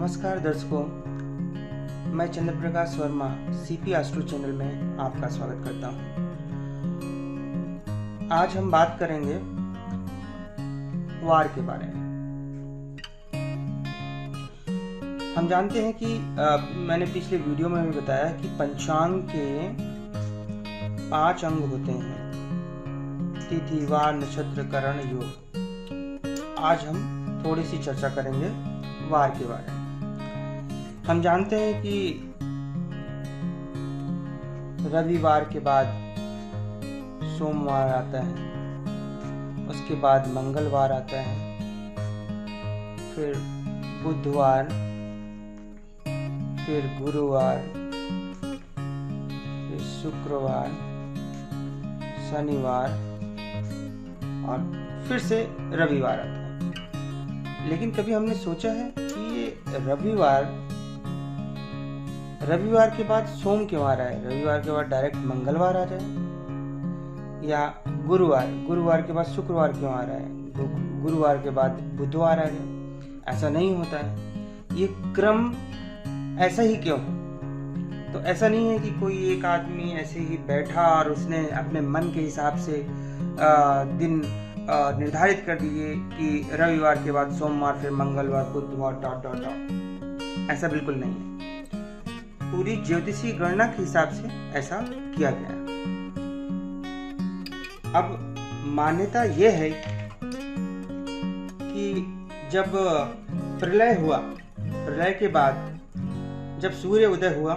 नमस्कार दर्शकों, मैं चंद्र Prakash Verma CP astro channel में आपका स्वागत करता हूं। आज हम बात करेंगे वार के बारे में। हम जानते हैं कि मैंने पिछले वीडियो में भी बताया कि पंचांग के 5 अंग होते हैं: तिथि, वार, नक्षत्र, करण, योग। आज हम थोड़ी सी चर्चा करेंगे वार के बारे में। हम जानते हैं कि रविवार के बाद सोमवार आता है, उसके बाद मंगलवार आता है, फिर बुधवार, फिर गुरुवार, फिर शुक्रवार, शनिवार और फिर से रविवार आता है। लेकिन कभी हमने सोचा है कि ये रविवार के बाद सोम क्यों आ रहा है? रविवार के बाद डायरेक्ट मंगलवार आ जाए, या गुरुवार के बाद शुक्रवार क्यों आ रहा है? गुरुवार के बाद बुधवार आ जाए। ऐसा नहीं होता है, ये क्रम ऐसा ही क्यों है? तो ऐसा नहीं है कि कोई एक आदमी ऐसे ही बैठा और उसने अपने मन के हिसाब से दिन निर्धारित कर दिए कि रविवार के बाद सोमवार, फिर मंगलवार, बुधवार ... ऐसा बिल्कुल नहीं है। पूरी ज्योतिषीय गणना के हिसाब से ऐसा किया गया है। अब मान्यता यह है कि जब प्रलय हुआ, प्रलय के बाद जब सूर्य उदय हुआ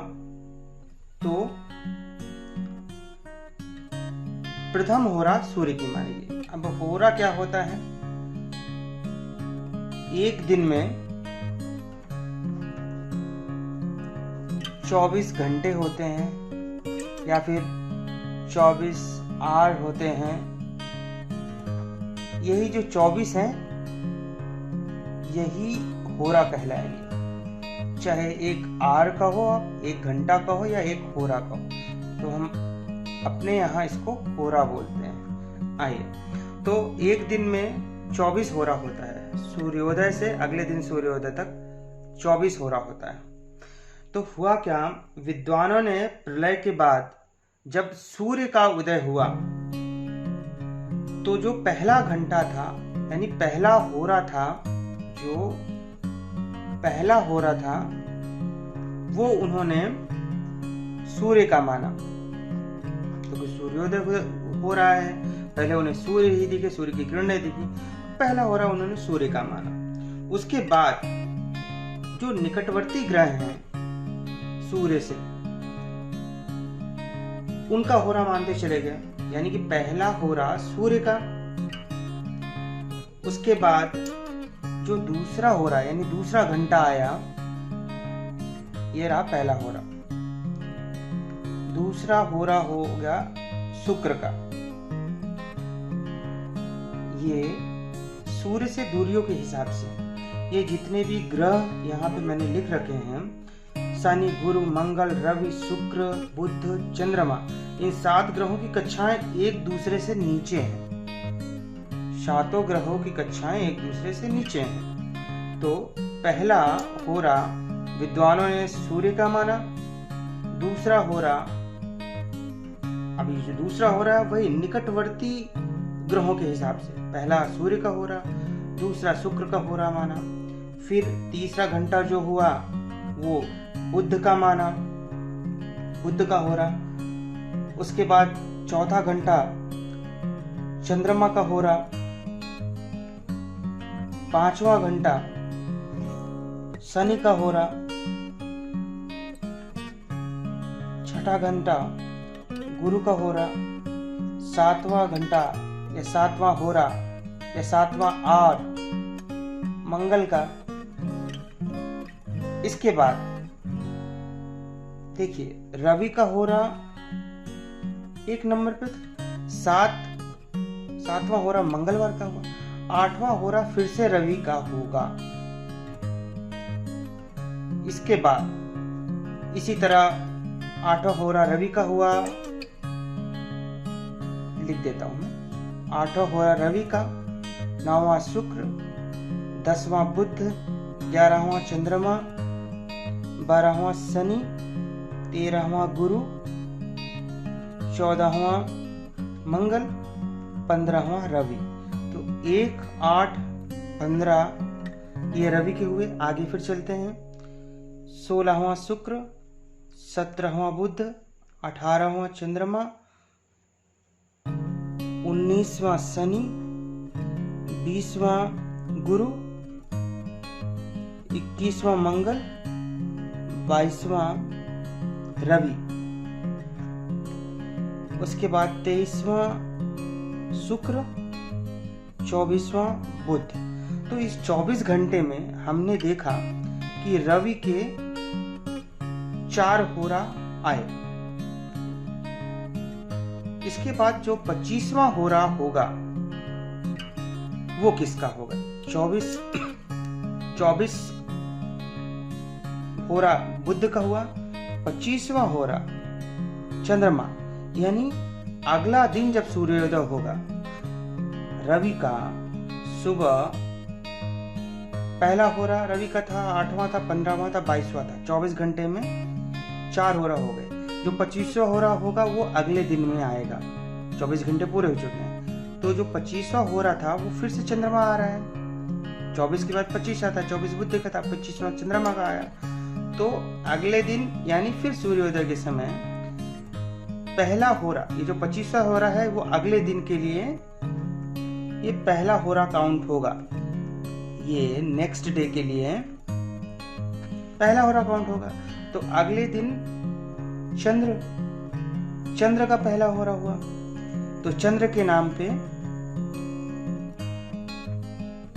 तो प्रथम होरा सूर्य की मानी गई। अब होरा क्या होता है? एक दिन में 24 घंटे होते हैं या फिर 24 आवर होते हैं। यही जो 24 हैं, यही होरा कहलाएंगे। चाहे एक आवर का हो, एक घंटा का हो या एक होरा का हो, तो हम अपने यहाँ इसको होरा बोलते हैं। आइए, तो एक दिन में 24 होरा होता है। सूर्योदय से अगले दिन सूर्योदय तक 24 होरा होता है। तो हुआ क्या, विद्वानों ने प्रलय के बाद जब सूर्य का उदय हुआ तो जो पहला घंटा था, यानी पहला होरा था, जो पहला होरा था वो उन्होंने सूर्य का माना। तो सूर्योदय हो रहा है, पहले उन्हें सूर्य ही दिखे, सूर्य की किरणें दिखी, पहला होरा उन्होंने सूर्य का माना। उसके बाद जो निकटवर्ती ग्रह हैं सूर्य से, उनका होरा मानते चले गए, यानी कि पहला होरा सूर्य का। उसके बाद जो दूसरा होरा यानी दूसरा घंटा आया, ये रहा पहला होरा। दूसरा होरा हो गया शुक्र का। ये सूर्य से दूरियों के हिसाब से ये जितने भी ग्रह यहाँ पे मैंने लिख रखे हैं, शनि, गुरु, मंगल, रवि, शुक्र, बुध, चंद्रमा, इन 7 ग्रहों की कक्षाएं एक दूसरे से नीचे हैं। 7 ग्रहों की कक्षाएं एक दूसरे से नीचे हैं। तो पहला होरा विद्वानों ने सूर्य का माना। दूसरा होरा, अभी जो दूसरा होरा है वही निकटवर्ती ग्रहों के हिसाब से, पहला सूर्य का होरा, दूसरा शुक्र का होरा माना। फिर तीसरा घंटा जो हुआ वो बुध का माना, बुध का होरा। उसके बाद चौथा घंटा चंद्रमा का होरा। 5वां घंटा शनि का होरा। 6ठा घंटा गुरु का होरा। 7वां घंटा या 7वां होरा या 7वां आवर मंगल का। इसके बाद देखिए, रवि का होरा 1 नंबर पे, 7वां होरा मंगलवार का हुआ। 8वां होरा फिर से रवि का होगा। इसके बाद इसी तरह 8वां होरा रवि का हुआ, लिख देता हूं मैं। 8वां होरा रवि का, 9वां शुक्र, 10वां बुध, 11वां चंद्रमा, 12वां शनि, 13वां गुरु, 14वां मंगल, 15वां रवि। तो 1, 8, 15 ये रवि के हुए। आगे फिर चलते हैं। 16वां शुक्र, 17वां बुध, 18वां चंद्रमा, 19वां शनि, 20वां गुरु, 21वां मंगल, 22वां रवि। उसके बाद 23वां शुक्र, 24वां बुध। तो इस 24 घंटे में हमने देखा कि रवि के 4 होरा आए। इसके बाद जो 25वां होरा होगा वो किसका होगा? 24 होरा बुध का हुआ, 25वां होरा चंद्रमा। यानी अगला दिन जब सूर्योदय होगा रवि का, सुबह पहला होरा रवि का था, 8वां था, 15वां था, 22वां था। 24 घंटे में 4 होरा हो गए। जो 25वां होरा होगा वो अगले दिन में आएगा। 24 घंटे पूरे हो चुके हैं। तो जो 25वां होरा था वो फिर से चंद्रमा आ रहा है। 24 के बाद 25 आता, 24 बुध का था, 25वां चंद्रमा का आया। तो अगले दिन यानी फिर सूर्योदय के समय पहला होरा, ये जो 25वां होरा है वो अगले दिन के लिए ये पहला होरा काउंट होगा। ये नेक्स्ट डे के लिए पहला होरा काउंट होगा। तो अगले दिन चंद्र का पहला होरा हुआ। तो चंद्र के नाम पे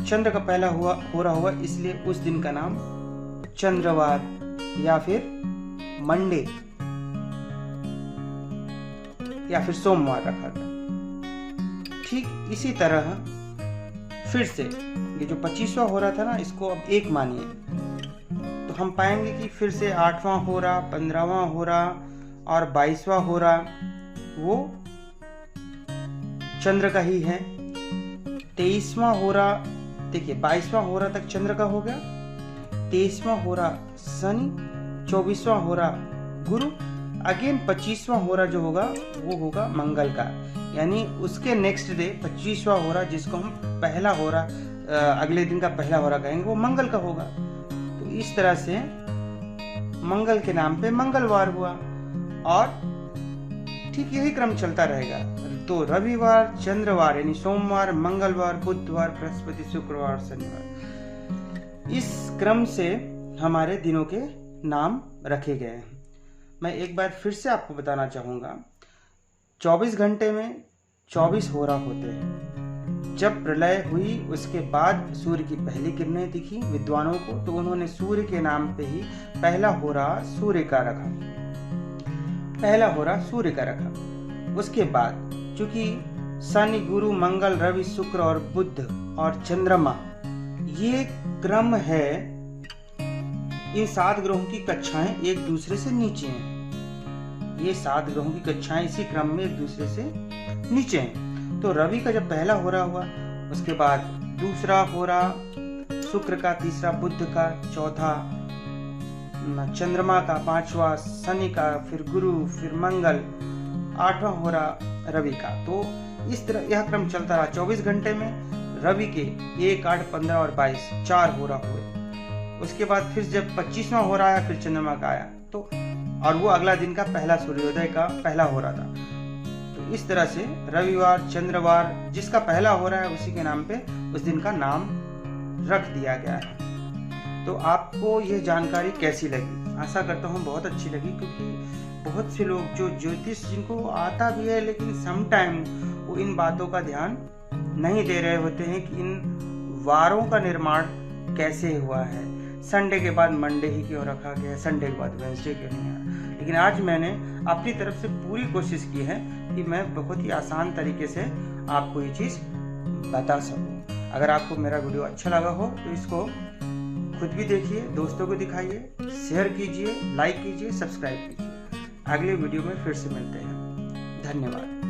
चंद्र का पहला होरा हुआ, इसलिए उस दिन का नाम चंद्रवार या फिर मंडे या फिर सोमवार रखा गया। ठीक इसी तरह फिर से ये जो 25वां हो रहा था ना, इसको अब 1 मानिए तो हम पाएंगे कि फिर से 8वां हो रहा, 15वां हो रहा और 22वां हो रहा वो चंद्र का ही है। 23वां हो रहा, देखिए 22वां हो रहा तक चंद्र का हो गया, 23वां हो रहा शनि, 24वां हो रहा गुरु, अगेन 25वां हो रहा जो होगा वो होगा मंगल का। यानी उसके नेक्स्ट डे 25वां हो रहा, जिसको हम पहला हो रहा अगले दिन का पहला हो रहा कहेंगे, वो मंगल का होगा। तो इस तरह से मंगल के नाम पे मंगलवार हुआ और ठीक यही क्रम चलता रहेगा। तो रविवार, चंद्रवार यानी सोमवार, मंगलवार, बुधवार, बृहस्पति, शुक्रवार, शनिवार, इस क्रम से हमारे दिनों के नाम रखे गए हैं। मैं एक बार फिर से आपको बताना चाहूंगा, 24 घंटे में 24 होरा होते हैं। जब प्रलय हुई उसके बाद सूर्य की पहली किरणें दिखी विद्वानों को, तो उन्होंने सूर्य के नाम पे ही पहला होरा सूर्य का रखा, पहला होरा सूर्य का रखा। उसके बाद चूंकि शनि, गुरु, मंगल, रवि, शुक्र और बुध और चंद्रमा ये क्रम है, इन 7 ग्रहों की कक्षाएं एक दूसरे से नीचे हैं। ये 7 ग्रहों की कक्षाएं इसी क्रम में एक दूसरे से नीचे हैं। तो रवि का जब पहला होरा हुआ, उसके बाद दूसरा होरा शुक्र का, तीसरा बुध का, चौथा चंद्रमा का, 5वां शनि का, फिर गुरु, फिर मंगल, 8वां होरा रवि का। तो इस तरह यह क्रम चलता रहा। 24 घंटे में रवि के 1, 8, 15 और 22 4 होरा हुए। उसके बाद फिर जब 25वां हो रहा आया, फिर चंद्रमा का आया, तो और वो अगला दिन का पहला सूर्योदय का पहला हो रहा था। तो इस तरह से रविवार, चंद्रवार, जिसका पहला हो रहा है उसी के नाम पे उस दिन का नाम रख दिया गया है। तो आपको यह जानकारी कैसी लगी? आशा करता हूँ बहुत अच्छी लगी, क्योंकि बहुत से लोग जो ज्योतिष जिनको आता भी है लेकिन समटाइम वो इन बातों का ध्यान नहीं दे रहे होते हैं कि इन वारों का निर्माण कैसे हुआ है। संडे के बाद मंडे ही क्यों रखा गया, संडे के बाद वेडनेसडे क्यों नहीं आया। लेकिन आज मैंने अपनी तरफ से पूरी कोशिश की है कि मैं बहुत ही आसान तरीके से आपको ये चीज़ बता सकूं। अगर आपको मेरा वीडियो अच्छा लगा हो तो इसको खुद भी देखिए, दोस्तों को दिखाइए, शेयर कीजिए, लाइक कीजिए, सब्सक्राइब कीजिए। अगले वीडियो में फिर से मिलते हैं। धन्यवाद।